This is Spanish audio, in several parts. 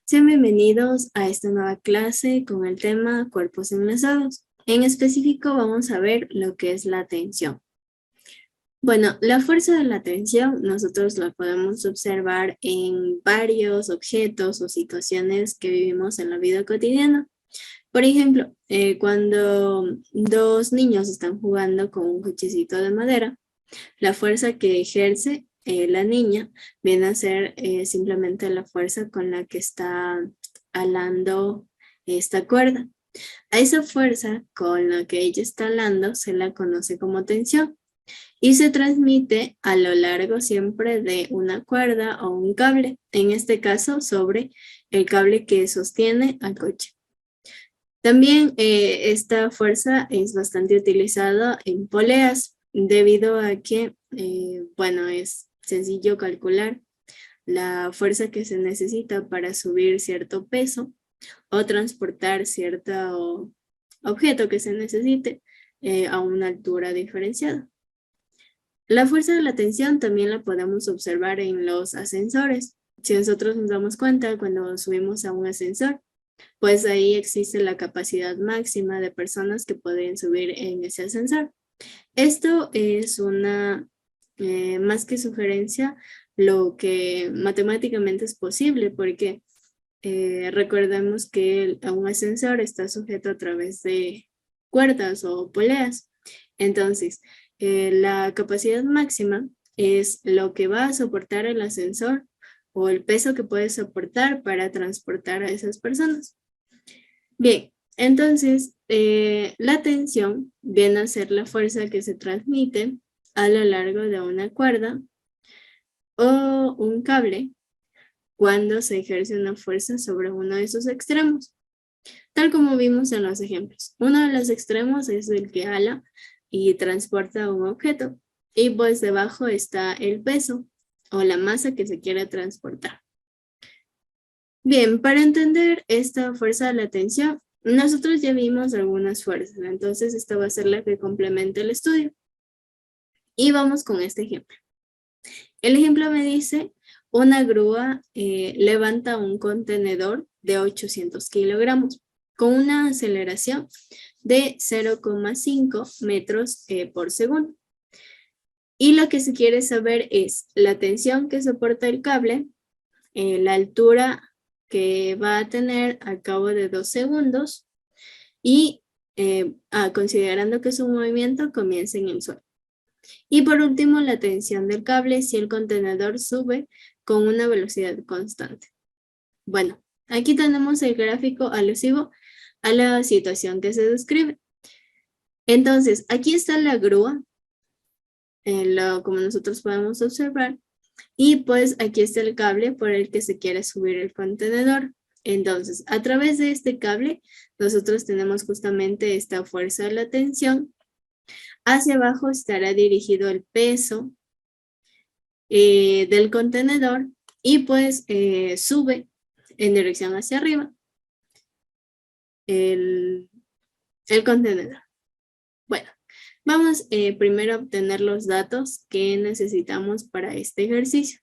Sean bienvenidos a esta nueva clase con el tema cuerpos enlazados. En específico vamos a ver lo que es la tensión. Bueno, la fuerza de la tensión nosotros la podemos observar en varios objetos o situaciones que vivimos en la vida cotidiana. Por ejemplo, cuando dos niños están jugando con un cochecito de madera, la fuerza que ejerce la niña viene a ser simplemente la fuerza con la que está alando esta cuerda. A esa fuerza con la que ella está alando se la conoce como tensión y se transmite a lo largo siempre de una cuerda o un cable, en este caso sobre el cable que sostiene al coche. También esta fuerza es bastante utilizada en poleas debido a que, bueno, es sencillo calcular la fuerza que se necesita para subir cierto peso o transportar cierto objeto que se necesite a una altura diferenciada. La fuerza de la tensión también la podemos observar en los ascensores. Si nosotros nos damos cuenta cuando subimos a un ascensor, pues ahí existe la capacidad máxima de personas que pueden subir en ese ascensor. Esto es una, más que sugerencia, lo que matemáticamente es posible, porque recordemos que un ascensor está sujeto a través de cuerdas o poleas. Entonces, la capacidad máxima es lo que va a soportar el ascensor o el peso que puede soportar para transportar a esas personas. Bien, entonces la tensión viene a ser la fuerza que se transmite a lo largo de una cuerda o un cable cuando se ejerce una fuerza sobre uno de sus extremos, tal como vimos en los ejemplos. Uno de los extremos es el que ala y transporta un objeto y pues debajo está el peso o la masa que se quiere transportar. Bien, para entender esta fuerza de la tensión, nosotros ya vimos algunas fuerzas, entonces esta va a ser la que complementa el estudio. Y vamos con este ejemplo. El ejemplo me dice, una grúa levanta un contenedor de 800 kilogramos con una aceleración de 0,5 metros por segundo. Y lo que se quiere saber es la tensión que soporta el cable, la altura que va a tener al cabo de 2 segundos y considerando que su movimiento comienza en el suelo. Y por último, la tensión del cable si el contenedor sube con una velocidad constante. Bueno, aquí tenemos el gráfico alusivo a la situación que se describe. Entonces, aquí está la grúa, como nosotros podemos observar, y pues aquí está el cable por el que se quiere subir el contenedor. Entonces, a través de este cable, nosotros tenemos justamente esta fuerza de la tensión. Hacia abajo estará dirigido el peso del contenedor y pues sube en dirección hacia arriba el contenedor. Bueno, vamos primero a obtener los datos que necesitamos para este ejercicio.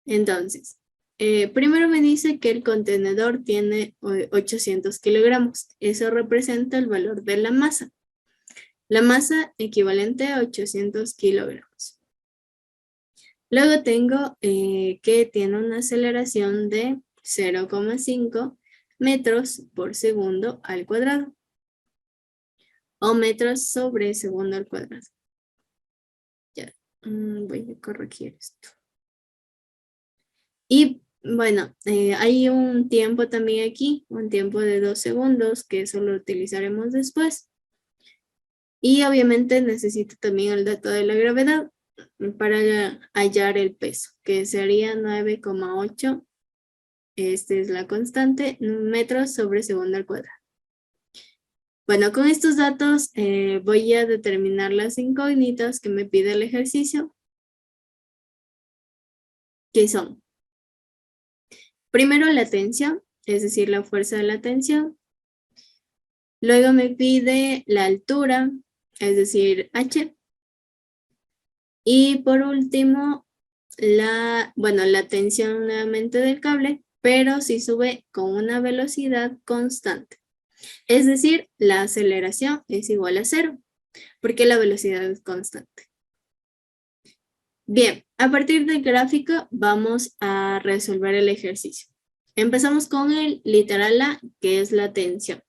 Entonces, primero me dice que el contenedor tiene 800 kilogramos. Eso representa el valor de la masa. La masa equivalente a 800 kilogramos. Luego tengo que tiene una aceleración de 0,5 metros por segundo al cuadrado. O metros sobre segundo al cuadrado. Ya, voy a corregir esto. Y bueno, hay un tiempo también aquí, un tiempo de 2 segundos, que eso lo utilizaremos después. Y obviamente necesito también el dato de la gravedad para hallar el peso, que sería 9,8. Esta es la constante, metros sobre segundo al cuadrado. Bueno, con estos datos voy a determinar las incógnitas que me pide el ejercicio, que son, primero la tensión, es decir, la fuerza de la tensión. Luego me pide la altura, es decir, H. Y por último, la tensión nuevamente del cable, pero si sube con una velocidad constante. Es decir, la aceleración es igual a 0, porque la velocidad es constante. Bien, a partir del gráfico vamos a resolver el ejercicio. Empezamos con el literal A, que es la tensión.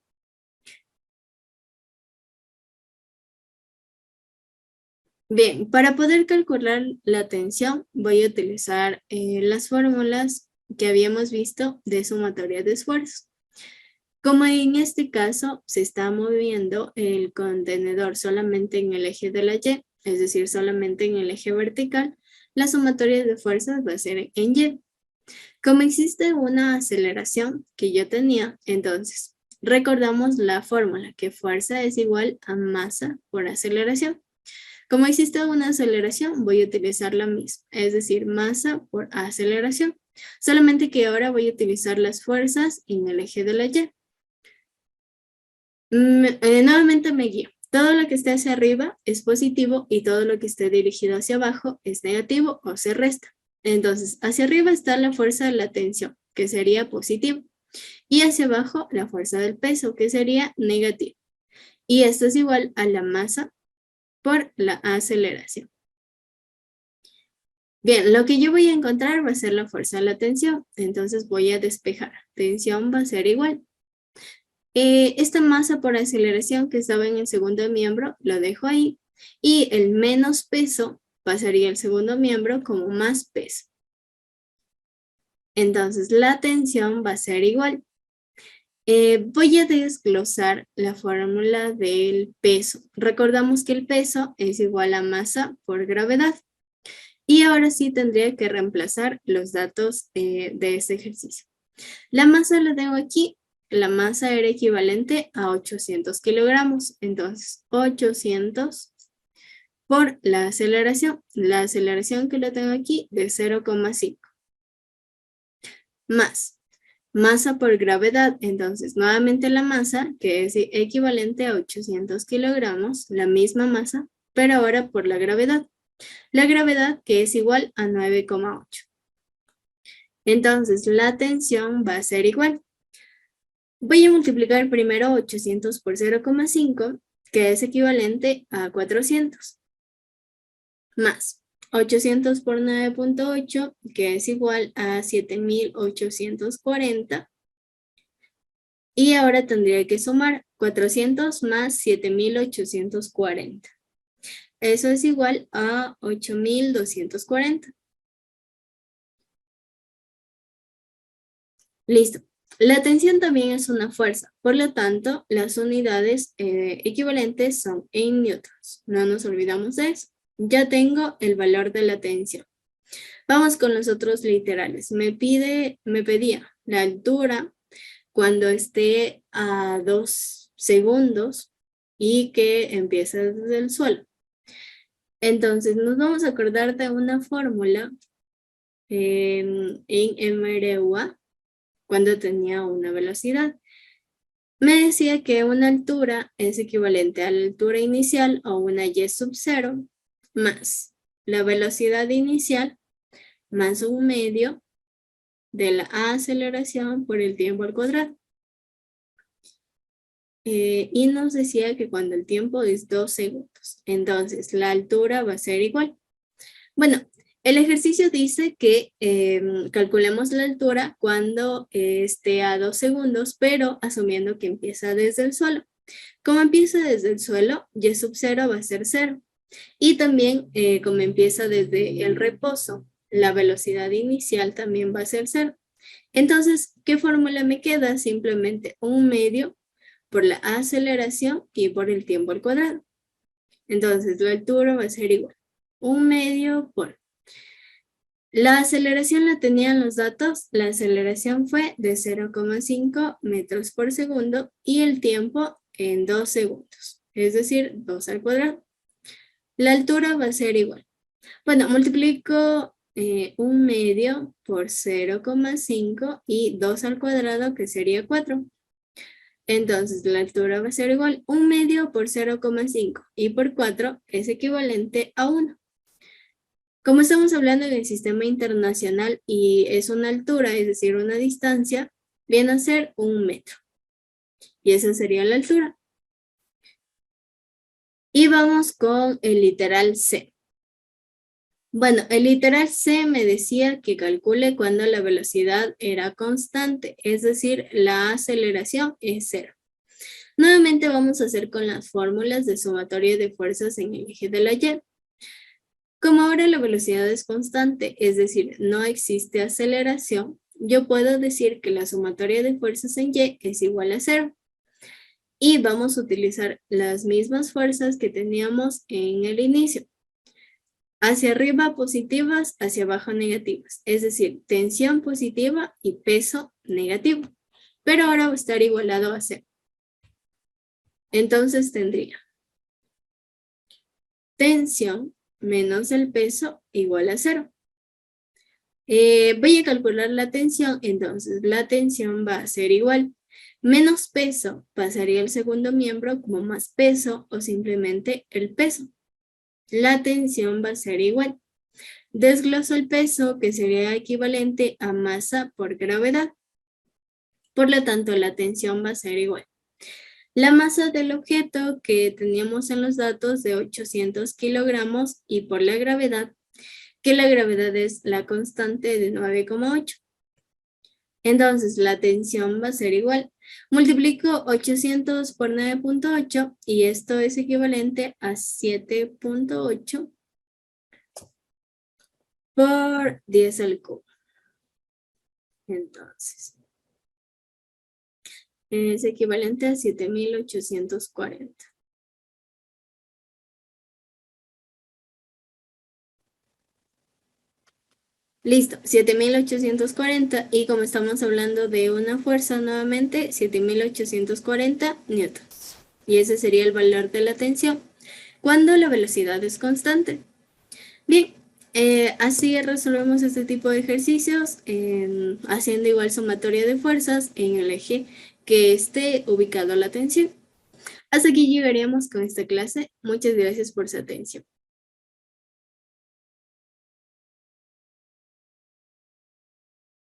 Bien, para poder calcular la tensión voy a utilizar las fórmulas que habíamos visto de sumatoria de esfuerzos. Como en este caso se está moviendo el contenedor solamente en el eje de la Y, es decir, solamente en el eje vertical, la sumatoria de fuerzas va a ser en Y. Como existe una aceleración que yo tenía, entonces recordamos la fórmula, que fuerza es igual a masa por aceleración. Como existe una aceleración, voy a utilizar la misma, es decir, masa por aceleración. Solamente que ahora voy a utilizar las fuerzas en el eje de la Y. Nuevamente me guío. Todo lo que esté hacia arriba es positivo y todo lo que esté dirigido hacia abajo es negativo o se resta. Entonces, hacia arriba está la fuerza de la tensión, que sería positivo. Y hacia abajo la fuerza del peso, que sería negativo. Y esto es igual a la masa por la aceleración. Bien, lo que yo voy a encontrar va a ser la fuerza de la tensión. Entonces voy a despejar. Tensión va a ser igual. Esta masa por aceleración que estaba en el segundo miembro, lo dejo ahí. Y el menos peso pasaría al segundo miembro como más peso. Entonces la tensión va a ser igual. Voy a desglosar la fórmula del peso. Recordamos que el peso es igual a masa por gravedad. Y ahora sí tendría que reemplazar los datos de este ejercicio. La masa la tengo aquí. La masa era equivalente a 800 kilogramos. Entonces, 800 por la aceleración. La aceleración que la tengo aquí de 0,5. Más masa por gravedad. Entonces, nuevamente la masa, que es equivalente a 800 kilogramos, la misma masa, pero ahora por la gravedad. La gravedad que es igual a 9,8. Entonces, la tensión va a ser igual. Voy a multiplicar primero 800 por 0,5, que es equivalente a 400. Más 800 por 9,8, que es igual a 7,840. Y ahora tendría que sumar 400 más 7,840. Eso es igual a 8,240. Listo. La tensión también es una fuerza, por lo tanto, las unidades equivalentes son en newtons. No nos olvidamos de eso. Ya tengo el valor de la tensión. Vamos con los otros literales. Me pedía la altura cuando esté a 2 segundos y que empiece desde el suelo. Entonces, nos vamos a acordar de una fórmula en MRUA, cuando tenía una velocidad. Me decía que una altura es equivalente a la altura inicial o una y sub 0 más la velocidad inicial más un medio de la aceleración por el tiempo al cuadrado. Y nos decía que cuando el tiempo es 2 segundos, entonces la altura va a ser igual. Bueno, el ejercicio dice que calculemos la altura cuando esté a 2 segundos, pero asumiendo que empieza desde el suelo. Como empieza desde el suelo, y sub 0 va a ser 0. Y también como empieza desde el reposo, la velocidad inicial también va a ser 0. Entonces, ¿qué fórmula me queda? Simplemente un medio por la aceleración y por el tiempo al cuadrado. Entonces, la altura va a ser igual. Un medio por... La aceleración la tenían los datos. La aceleración fue de 0,5 metros por segundo y el tiempo en 2 segundos. Es decir, 2 al cuadrado. La altura va a ser igual. Bueno, multiplico un medio por 0,5 y 2 al cuadrado, que sería 4. Entonces, la altura va a ser igual. Un medio por 0,5 y por 4 es equivalente a 1. Como estamos hablando en el sistema internacional y es una altura, es decir, una distancia, viene a ser 1 metro. Y esa sería la altura. Y vamos con el literal C. Bueno, el literal C me decía que calcule cuando la velocidad era constante, es decir, la aceleración es 0. Nuevamente vamos a hacer con las fórmulas de sumatoria de fuerzas en el eje de la Y. Como ahora la velocidad es constante, es decir, no existe aceleración, yo puedo decir que la sumatoria de fuerzas en Y es igual a 0. Y vamos a utilizar las mismas fuerzas que teníamos en el inicio. Hacia arriba positivas, hacia abajo negativas. Es decir, tensión positiva y peso negativo. Pero ahora va a estar igualado a 0. Entonces tendría tensión menos el peso igual a 0. Voy a calcular la tensión, entonces la tensión va a ser igual. Menos peso pasaría al segundo miembro como más peso o simplemente el peso. La tensión va a ser igual. Desgloso el peso, que sería equivalente a masa por gravedad. Por lo tanto, la tensión va a ser igual. La masa del objeto que teníamos en los datos de 800 kilogramos y por la gravedad, que la gravedad es la constante de 9,8. Entonces, la tensión va a ser igual. Multiplico 800 por 9,8 y esto es equivalente a 7,8 por 10 al cubo. Entonces, es equivalente a 7,840. Listo, 7,840 y como estamos hablando de una fuerza nuevamente, 7,840 newtons. Y ese sería el valor de la tensión cuando la velocidad es constante. Bien, así resolvemos este tipo de ejercicios haciendo igual sumatoria de fuerzas en el eje que esté ubicado la tensión. Hasta aquí llegaríamos con esta clase. Muchas gracias por su atención.